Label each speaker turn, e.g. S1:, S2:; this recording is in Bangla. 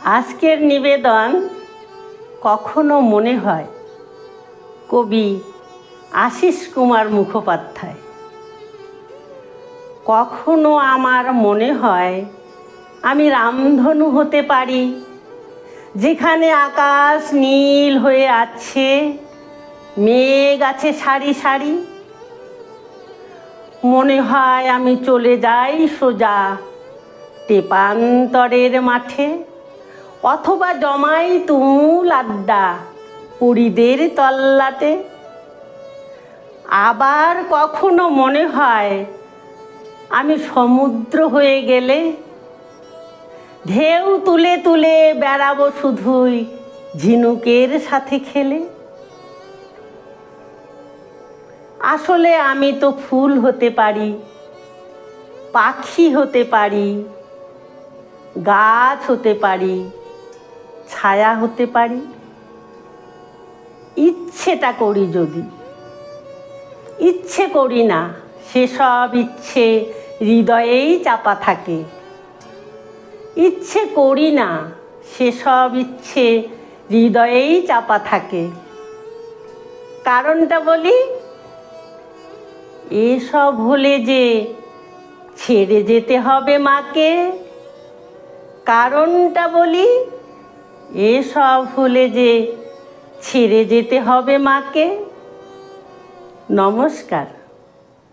S1: আজকের নিবেদন কখনো মনে হয় কবি আশিস কুমার মুখোপাধ্যায়। কখনো আমার মনে হয় আমি রামধনু হতে পারি, যেখানে আকাশ নীল হয়ে আছে, মেঘ আছে সারি সারি। মনে হয় আমি চলে যাই সোজা তেপান্তরের মাঠে, অথবা জমাই তুমুল আড্ডা পরীদের তল্লাটে। আবার কখনো মনে হয় আমি সমুদ্র হয়ে গেলে ঢেউ তুলে তুলে বেড়াবো শুধুই ঝিনুকের সাথে খেলে। আসলে আমি তো ফুল হতে পারি, পাখি হতে পারি, গাছ হতে পারি, ছায়া হতে পারি, ইচ্ছেটা করি যদি। ইচ্ছে করি না, সেসব ইচ্ছে হৃদয়েই চাপা থাকে। ইচ্ছে করি না, সেসব ইচ্ছে হৃদয়েই চাপা থাকে। কারণটা বলি, এসব হলে যে ছেড়ে যেতে হবে মাকে। কারণটা বলি, এসব হলে যে ছেড়ে যেতে হবে মাকে। নমস্কার।